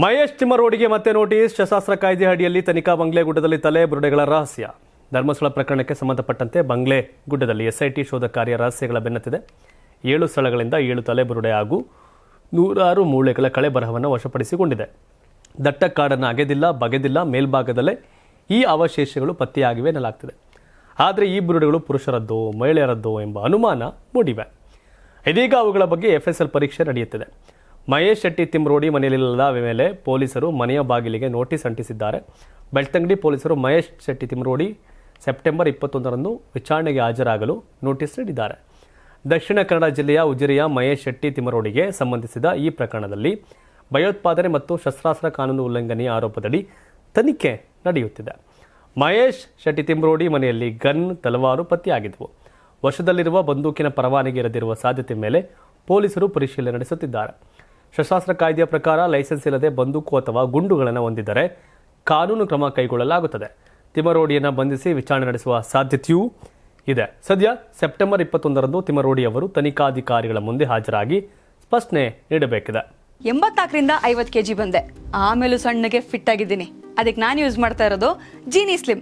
ಮಹೇಶ್ ತಿಮ್ಮರೋಡಿಗೆ ಮತ್ತೆ ನೋಟಿಸ್. ಶಸ್ತ್ರಾಸ್ತ್ರ ಕಾಯ್ದೆ ಅಡಿಯಲ್ಲಿ ತನಿಖಾ ಬಂಗ್ಲೆ ಗುಡ್ಡದಲ್ಲಿ ತಲೆ ಬುರುಡೆಗಳ ರಹಸ್ಯ. ಧರ್ಮಸ್ಥಳ ಪ್ರಕರಣಕ್ಕೆ ಸಂಬಂಧಪಟ್ಟಂತೆ ಬಂಗ್ಲೆ ಗುಡ್ಡದಲ್ಲಿ ಎಸ್ಐಟಿ ಶೋಧ ಕಾರ್ಯ ರಹಸ್ಯಗಳ ಬೆನ್ನತ್ತಿದೆ. 7 ಸ್ಥಳಗಳಿಂದ 7 ತಲೆ ಬುರುಡೆ ಹಾಗೂ 106 ಮೂಳೆಗಳ ಕಳೆ ಬರಹವನ್ನು ವಶಪಡಿಸಿಕೊಂಡಿದೆ. ದಟ್ಟ ಕಾಡನ್ನು ಅಗೆದಿಲ್ಲ, ಬಗೆದಿಲ್ಲ, ಮೇಲ್ಭಾಗದಲ್ಲೇ ಈ ಅವಶೇಷಗಳು ಪತ್ತೆಯಾಗಿವೆ ಎನ್ನಲಾಗ್ತಿದೆ. ಆದರೆ ಈ ಬುರುಡೆಗಳು ಪುರುಷರದ್ದೋ ಮಹಿಳೆಯರದ್ದೋ ಎಂಬ ಅನುಮಾನ ಮೂಡಿವೆ. ಇದೀಗ ಅವುಗಳ ಬಗ್ಗೆ FSL ಪರೀಕ್ಷೆ ನಡೆಯುತ್ತಿದೆ. ಮಹೇಶ್ ಶೆಟ್ಟಿ ತಿಮ್ಮರೋಡಿ ಮನೆಯಲ್ಲಿಲ್ಲದ ಮೇಲೆ ಪೊಲೀಸರು ಮನೆಯ ಬಾಗಿಲಿಗೆ ನೋಟಿಸ್ ಅಂಟಿಸಿದ್ದಾರೆ. ಬೆಳ್ತಂಗಡಿ ಪೊಲೀಸರು ಮಹೇಶ್ ಶೆಟ್ಟಿ ತಿಮ್ಮರೋಡಿ ಸೆಪ್ಟೆಂಬರ್ 21ರಂದು ವಿಚಾರಣೆಗೆ ಹಾಜರಾಗಲು ನೋಟಿಸ್ ನೀಡಿದ್ದಾರೆ. ದಕ್ಷಿಣ ಕನ್ನಡ ಜಿಲ್ಲೆಯ ಉಜಿರೆಯ ಮಹೇಶ್ ಶೆಟ್ಟಿ ತಿಮ್ಮರೋಡಿಗೆ ಸಂಬಂಧಿಸಿದ ಈ ಪ್ರಕರಣದಲ್ಲಿ ಭಯೋತ್ಪಾದನೆ ಮತ್ತು ಶಸ್ತ್ರಾಸ್ತ್ರ ಕಾನೂನು ಉಲ್ಲಂಘನೆಯ ಆರೋಪದಡಿ ತನಿಖೆ ನಡೆಯುತ್ತಿದೆ. ಮಹೇಶ್ ಶೆಟ್ಟಿ ತಿಮ್ಮರೋಡಿ ಮನೆಯಲ್ಲಿ ಗನ್, ತಲವಾರು ಪತ್ತೆಯಾಗಿದ್ದವು. ವಶದಲ್ಲಿರುವ ಬಂದೂಕಿನ ಪರವಾನಗಿ ಇರದಿರುವ ಸಾಧ್ಯತೆ ಮೇಲೆ ಪೊಲೀಸರು ಪರಿಶೀಲನೆ ನಡೆಸುತ್ತಿದ್ದಾರೆ. ಶಸ್ತ್ರಾಸ್ತ್ರ ಕಾಯ್ದೆಯ ಪ್ರಕಾರ ಲೈಸೆನ್ಸ್ ಇಲ್ಲದೆ ಬಂದೂಕು ಅಥವಾ ಗುಂಡುಗಳನ್ನು ಹೊಂದಿದ್ದರೆ ಕಾನೂನು ಕ್ರಮ ಕೈಗೊಳ್ಳಲಾಗುತ್ತದೆ. ತಿಮ್ಮರೋಡಿಯನ್ನು ಬಂಧಿಸಿ ವಿಚಾರಣೆ ನಡೆಸುವ ಸಾಧ್ಯತೆಯೂ ಇದೆ. ಸದ್ಯ ಸೆಪ್ಟೆಂಬರ್ 21ರಂದು ತಿಮ್ಮರೋಡಿ ಅವರು ತನಿಖಾಧಿಕಾರಿಗಳ ಮುಂದೆ ಹಾಜರಾಗಿ ಸ್ಪಷ್ಟನೆ ನೀಡಬೇಕಿದೆ. 84ರಿಂದ 50 kg ಬಂದೆ. ಆಮೇಲೂ ಸಣ್ಣಗೆ ಫಿಟ್ ಆಗಿದ್ದೀನಿ. ಅದಕ್ಕೆ ನಾನು ಯೂಸ್ ಮಾಡ್ತಾ ಇರೋದು ಜೀನಿ ಸ್ಲಿಮ್.